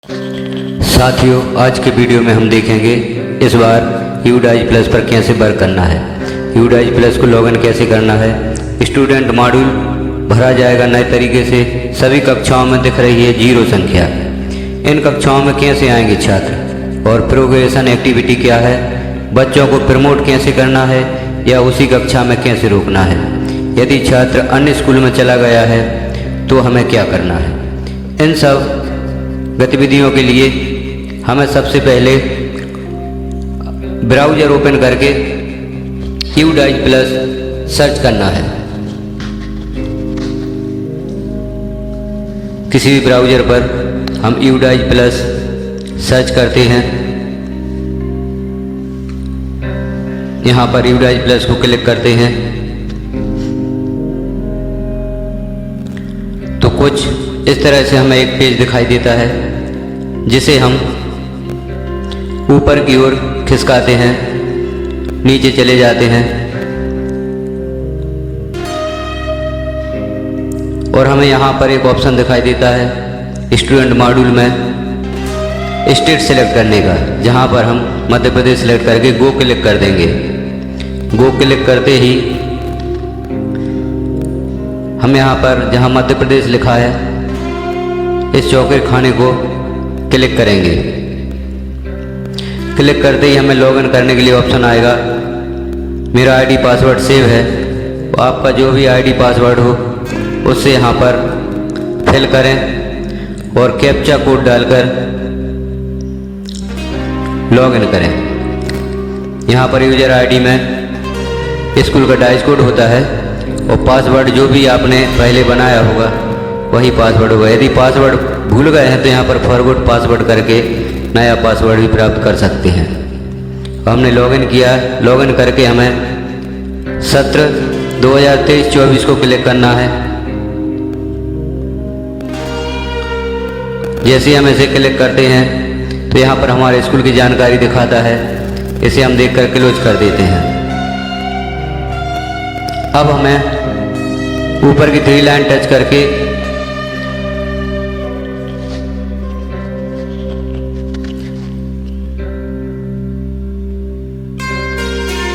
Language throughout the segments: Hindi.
साथियों, आज के वीडियो में हम देखेंगे इस बार यूडाइज प्लस पर कैसे वर्क करना है। यूडाइज प्लस को लॉगिन कैसे करना है। स्टूडेंट मॉड्यूल भरा जाएगा नए तरीके से। सभी कक्षाओं में दिख रही है 0 संख्या। इन कक्षाओं में कैसे आएंगे छात्र और प्रोग्रेशन एक्टिविटी क्या है, बच्चों को प्रमोट कैसे करना है या उसी कक्षा में कैसे रोकना है। यदि छात्र अन्य स्कूल में चला गया है तो हमें क्या करना है। इन सब गतिविधियों के लिए हमें सबसे पहले ब्राउज़र ओपन करके यूडाइज प्लस सर्च करना है। किसी भी ब्राउज़र पर हम यूडाइज प्लस सर्च करते हैं। यहाँ पर यूडाइज प्लस को क्लिक करते हैं तो कुछ इस तरह से हमें एक पेज दिखाई देता है, जिसे हम ऊपर की ओर खिसकाते हैं, नीचे चले जाते हैं और हमें यहाँ पर एक ऑप्शन दिखाई देता है स्टूडेंट मॉड्यूल में स्टेट सेलेक्ट करने का, जहाँ पर हम मध्य प्रदेश सेलेक्ट करके गो क्लिक कर देंगे। गो क्लिक करते ही हम यहाँ पर जहाँ मध्य प्रदेश लिखा है इस चौके खाने को क्लिक करेंगे। क्लिक करते ही हमें लॉगिन करने के लिए ऑप्शन आएगा। मेरा आईडी पासवर्ड सेव है, तो आपका जो भी आईडी पासवर्ड हो उससे यहाँ पर फिल करें और कैप्चा कोड डालकर लॉगिन करें। यहाँ पर यूजर आईडी में स्कूल का डाइस कोड होता है और पासवर्ड जो भी आपने पहले बनाया होगा वही पासवर्ड होगा। यदि पासवर्ड भूल गए हैं तो यहाँ पर फॉरगॉट पासवर्ड करके नया पासवर्ड भी प्राप्त कर सकते हैं। हमने लॉगिन किया। लॉगिन करके हमें सत्र 2023-24 को क्लिक करना है। जैसे हम इसे क्लिक करते हैं तो यहाँ पर हमारे स्कूल की जानकारी दिखाता है। इसे हम देखकर क्लोज कर देते हैं। अब हमें ऊपर की 3 लाइन टच करके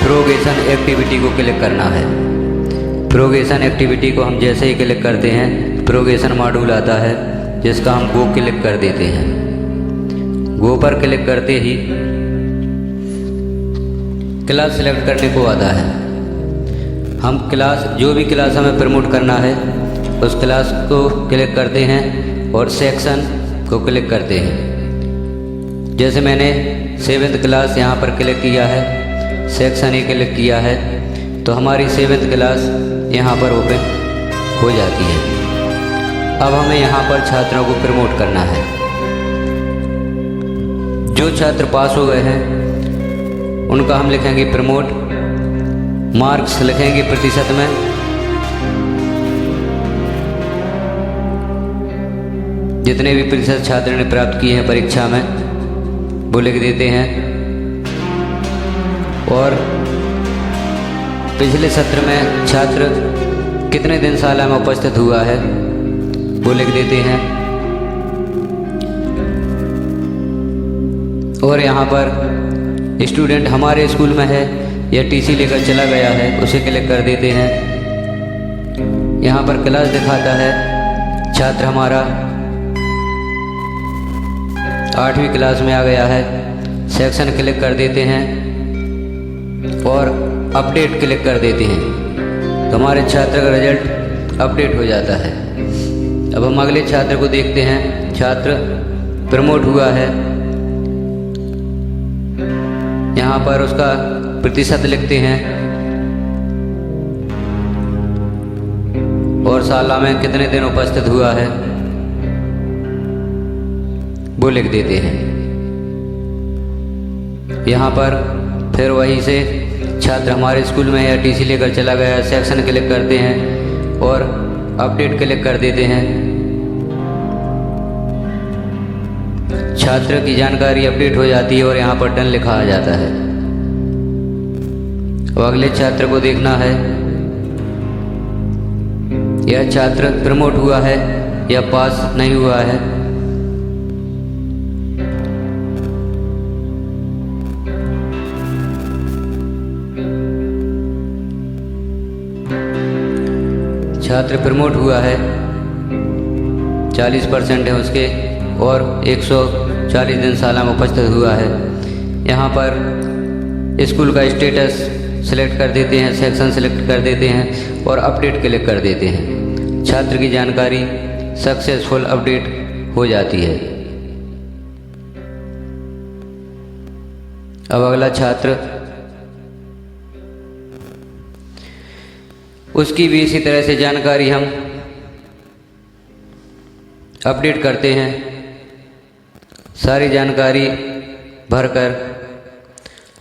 प्रोग्रेशन एक्टिविटी को क्लिक करना है। प्रोग्रेशन एक्टिविटी को हम जैसे ही क्लिक करते हैं प्रोग्रेशन मॉड्यूल आता है, जिसका हम गो क्लिक कर देते हैं। गो पर क्लिक करते ही क्लास सेलेक्ट करने को आता है। हम क्लास जो भी क्लास हमें प्रमोट करना है उस क्लास को क्लिक करते हैं और सेक्शन को क्लिक करते हैं। जैसे मैंने 7th क्लास यहाँ पर क्लिक किया है, सेक्शन ए क्लिक किया है, तो हमारी 7th क्लास यहाँ पर ओपन हो जाती है। अब हमें यहाँ पर छात्रों को प्रमोट करना है। जो छात्र पास हो गए हैं उनका हम लिखेंगे प्रमोट। मार्क्स लिखेंगे प्रतिशत में। जितने भी प्रतिशत छात्र ने प्राप्त किए हैं परीक्षा में वो लिख देते हैं और पिछले सत्र में छात्र कितने दिन शाला में उपस्थित हुआ है वो लिख देते हैं। और यहाँ पर स्टूडेंट हमारे स्कूल में है या टीसी लेकर चला गया है उसे क्लिक कर देते हैं। यहाँ पर क्लास दिखाता है। छात्र हमारा 8वीं क्लास में आ गया है। सेक्शन क्लिक कर देते हैं और अपडेट क्लिक कर देते हैं तो हमारे छात्र का रिजल्ट अपडेट हो जाता है। अब हम अगले छात्र को देखते हैं। छात्र प्रमोट हुआ है। यहाँ पर उसका प्रतिशत लिखते हैं और शाला में कितने दिन उपस्थित हुआ है वो लिख देते हैं। यहाँ पर फिर वहीं से छात्र हमारे स्कूल में या टीसी लेकर चला गया, सेक्शन क्लिक करते हैं और अपडेट क्लिक कर देते हैं। छात्र की जानकारी अपडेट हो जाती है और यहाँ पर डन लिखा आ जाता है। अब अगले छात्र को देखना है यह छात्र प्रमोट हुआ है या पास नहीं हुआ है। छात्र प्रमोट हुआ है 40% है उसके, और 140 दिन साला में उपस्थित हुआ है। यहाँ पर स्कूल का स्टेटस सिलेक्ट कर देते हैं, सेक्शन सिलेक्ट कर देते हैं और अपडेट क्लिक कर देते हैं। छात्र की जानकारी सक्सेसफुल अपडेट हो जाती है। अब अगला छात्र, उसकी भी इसी तरह से जानकारी हम अपडेट करते हैं। सारी जानकारी भरकर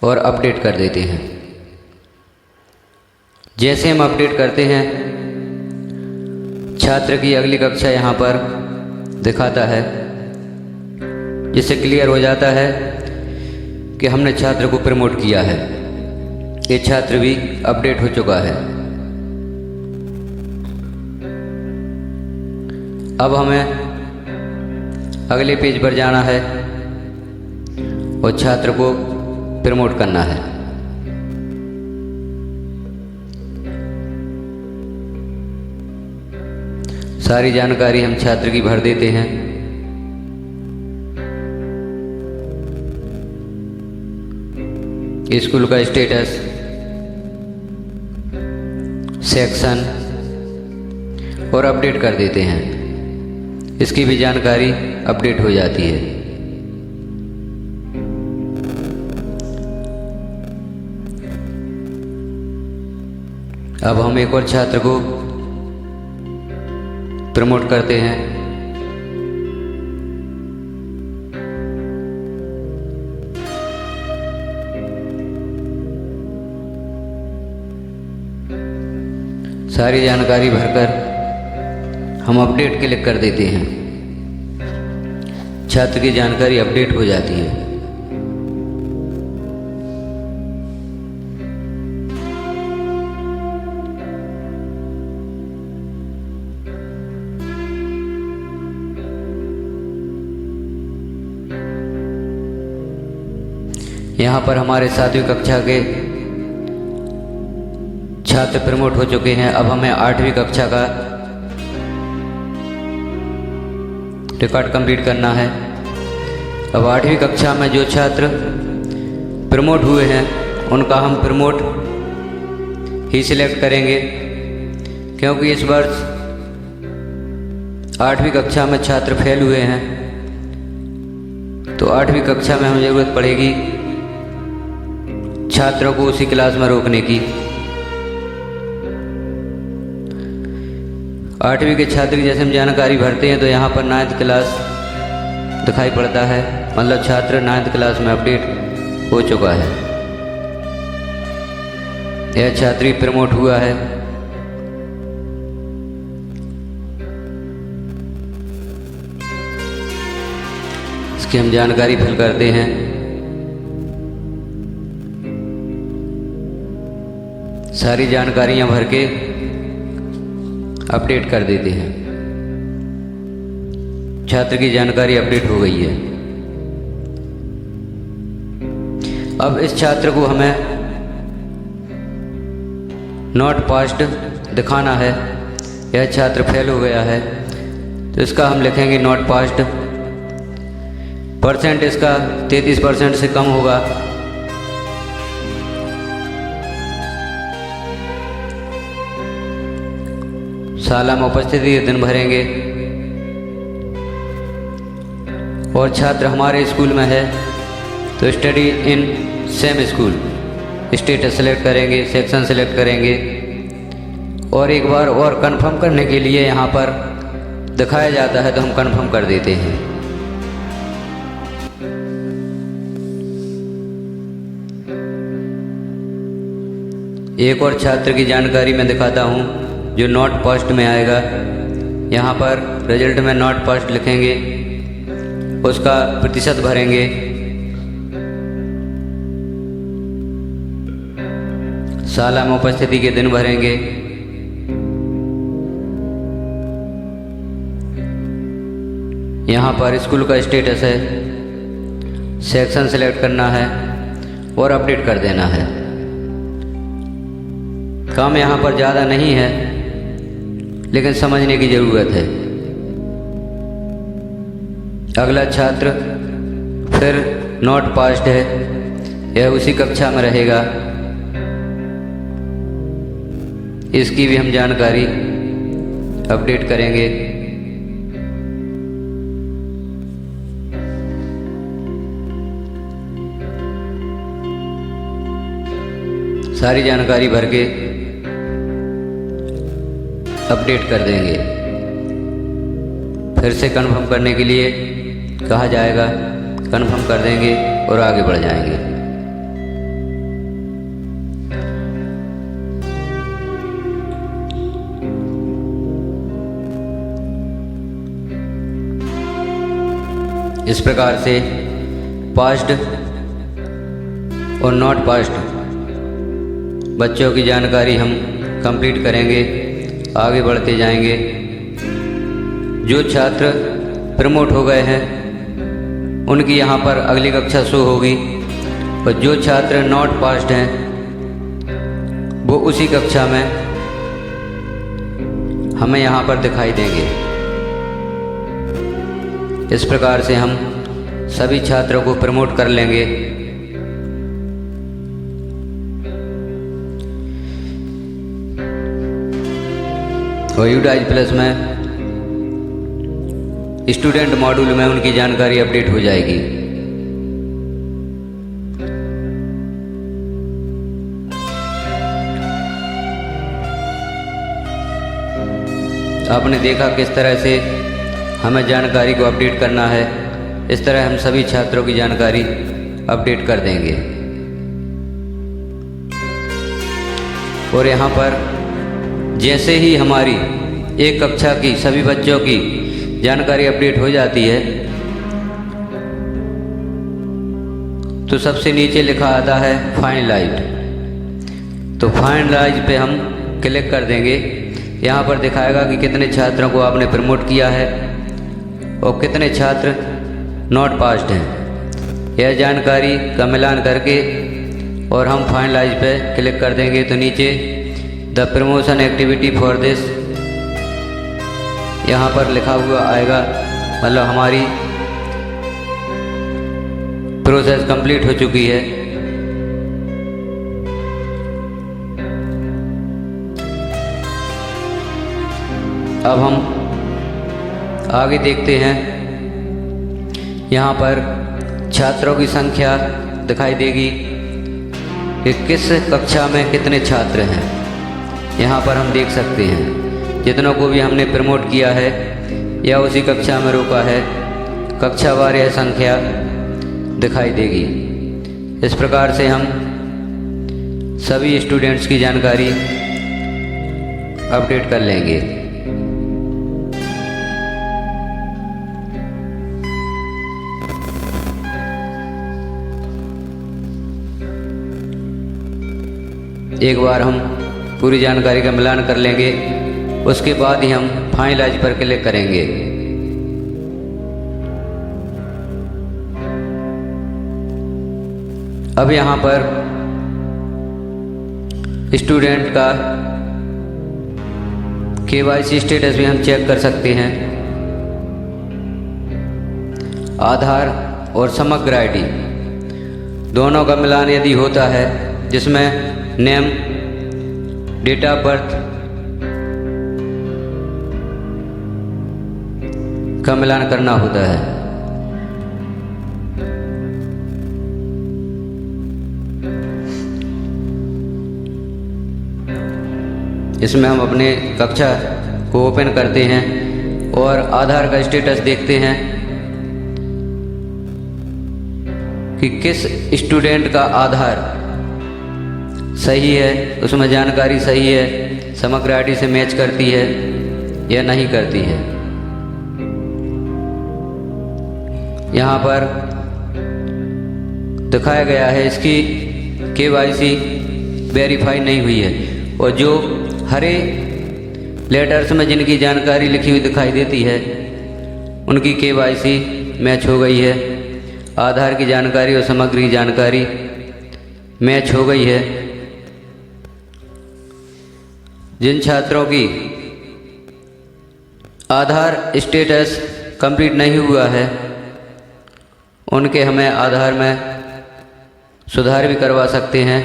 और अपडेट कर देते हैं। जैसे हम अपडेट करते हैं, छात्र की अगली कक्षा यहाँ पर दिखाता है, जिससे क्लियर हो जाता है कि हमने छात्र को प्रमोट किया है। ये छात्र भी अपडेट हो चुका है। अब हमें अगले पेज पर जाना है और छात्र को प्रमोट करना है। सारी जानकारी हम छात्र की भर देते हैं। स्कूल का स्टेटस, सेक्शन और अपडेट कर देते हैं। इसकी भी जानकारी अपडेट हो जाती है। अब हम एक और छात्र को प्रमोट करते हैं। सारी जानकारी भरकर हम अपडेट क्लिक कर देते हैं। छात्र की जानकारी अपडेट हो जाती है। यहाँ पर हमारे 7वीं कक्षा के छात्र प्रमोट हो चुके हैं। अब हमें 8वीं कक्षा का रिकॉर्ड कंप्लीट करना है। अब 8वीं कक्षा में जो छात्र प्रमोट हुए हैं उनका हम प्रमोट ही सिलेक्ट करेंगे, क्योंकि इस वर्ष 8वीं कक्षा में छात्र फेल हुए हैं, तो 8वीं कक्षा में हमें ज़रूरत पड़ेगी छात्रों को उसी क्लास में रोकने की। 8वीं के छात्र की जैसे हम जानकारी भरते हैं तो यहाँ पर 9th क्लास दिखाई पड़ता है, मतलब छात्र 9th क्लास में अपडेट हो चुका है। यह छात्री प्रमोट हुआ है। इसकी हम जानकारी फिल करते हैं। सारी जानकारियां भर के अपडेट कर देते हैं। छात्र की जानकारी अपडेट हो गई है। अब इस छात्र को हमें नॉट पास्ड दिखाना है। यह छात्र फेल हो गया है, तो इसका हम लिखेंगे नॉट पास्ड। परसेंट इसका 33% से कम होगा। शाला में उपस्थिति के दिन भरेंगे। और छात्र हमारे स्कूल में है तो study in same school status select करेंगे, सेक्शन सेलेक्ट करेंगे। और एक बार और कंफर्म करने के लिए यहाँ पर दिखाया जाता है तो हम कंफर्म कर देते हैं। एक और छात्र की जानकारी मैं दिखाता हूँ जो नॉट पास्ड में आएगा। यहाँ पर रिजल्ट में नॉट पास्ड लिखेंगे, उसका प्रतिशत भरेंगे। शाला में उपस्थिति के दिन भरेंगे। यहाँ पर स्कूल का स्टेटस है, सेक्शन सेलेक्ट करना है और अपडेट कर देना है। काम यहाँ पर ज़्यादा नहीं है, लेकिन समझने की ज़रूरत है। अगला छात्र फिर नॉट पास्ड है, यह उसी कक्षा में रहेगा, इसकी भी हम जानकारी अपडेट करेंगे। सारी जानकारी भर के अपडेट कर देंगे। फिर से कन्फर्म करने के लिए कहा जाएगा, कन्फर्म कर देंगे और आगे बढ़ जाएंगे। इस प्रकार से पास्ड और नॉट पास्ड बच्चों की जानकारी हम कंप्लीट करेंगे, आगे बढ़ते जाएंगे। जो छात्र प्रमोट हो गए हैं उनकी यहाँ पर अगली कक्षा शो होगी, और जो छात्र नॉट पास्ड हैं वो उसी कक्षा में हमें यहाँ पर दिखाई देंगे। इस प्रकार से हम सभी छात्रों को प्रमोट कर लेंगे। और यूडाइज प्लस में स्टूडेंट मॉड्यूल में उनकी जानकारी अपडेट हो जाएगी। आपने देखा किस तरह से हमें जानकारी को अपडेट करना है, इस तरह हम सभी छात्रों की जानकारी अपडेट कर देंगे। और यहाँ पर जैसे ही हमारी एक कक्षा की सभी बच्चों की जानकारी अपडेट हो जाती है तो सबसे नीचे लिखा आता है फाइनलाइज्ड। तो फाइनलाइज पे हम क्लिक कर देंगे। यहाँ पर दिखाएगा कि कितने छात्रों को आपने प्रमोट किया है और कितने छात्र नॉट पास्ड हैं। यह जानकारी का मिलान करके और हम फाइनलाइज पे क्लिक कर देंगे तो नीचे the promotion activity for this यहाँ पर लिखा हुआ आएगा, मतलब हमारी प्रोसेस कंप्लीट हो चुकी है। अब हम आगे देखते हैं। यहाँ पर छात्रों की संख्या दिखाई देगी कि किस कक्षा में कितने छात्र हैं। यहाँ पर हम देख सकते हैं जितनों को भी हमने प्रमोट किया है या उसी कक्षा में रोका है, कक्षावार यह संख्या दिखाई देगी। इस प्रकार से हम सभी स्टूडेंट्स की जानकारी अपडेट कर लेंगे। एक बार हम पूरी जानकारी का मिलान कर लेंगे, उसके बाद ही हम फाइनलाइज पर क्लिक करेंगे। अब यहाँ पर स्टूडेंट का KYC स्टेटस भी हम चेक कर सकते हैं। आधार और समग्र आईडी दोनों का मिलान यदि होता है, जिसमें नेम, डेट ऑफ बर्थ का मिलान करना होता है। इसमें हम अपने कक्षा को ओपन करते हैं और आधार का स्टेटस देखते हैं कि किस स्टूडेंट का आधार सही है, उसमें जानकारी सही है, समग्र आईडी से मैच करती है या नहीं करती है। यहाँ पर दिखाया गया है इसकी KYC वेरीफाई नहीं हुई है, और जो हरे लेटर्स में जिनकी जानकारी लिखी हुई दिखाई देती है उनकी KYC मैच हो गई है। आधार की जानकारी और समग्र की जानकारी मैच हो गई है। जिन छात्रों की आधार स्टेटस कंप्लीट नहीं हुआ है उनके हमें आधार में सुधार भी करवा सकते हैं,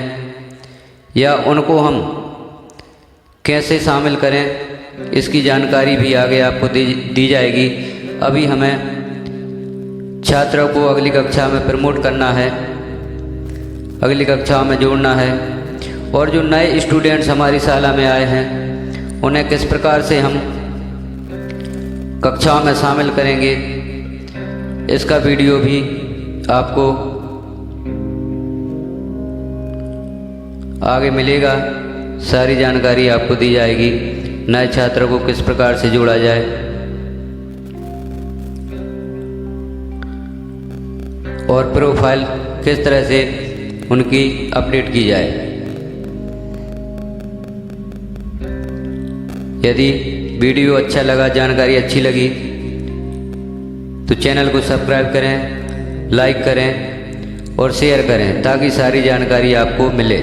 या उनको हम कैसे शामिल करें इसकी जानकारी भी आगे आपको दी जाएगी। अभी हमें छात्रों को अगली कक्षा में प्रमोट करना है, अगली कक्षाओं में जोड़ना है, और जो नए स्टूडेंट्स हमारी शाला में आए हैं उन्हें किस प्रकार से हम कक्षाओं में शामिल करेंगे इसका वीडियो भी आपको आगे मिलेगा। सारी जानकारी आपको दी जाएगी, नए छात्रों को किस प्रकार से जोड़ा जाए और प्रोफाइल किस तरह से उनकी अपडेट की जाए। यदि वीडियो अच्छा लगा, जानकारी अच्छी लगी तो चैनल को सब्सक्राइब करें, लाइक करें और शेयर करें ताकि सारी जानकारी आपको मिले।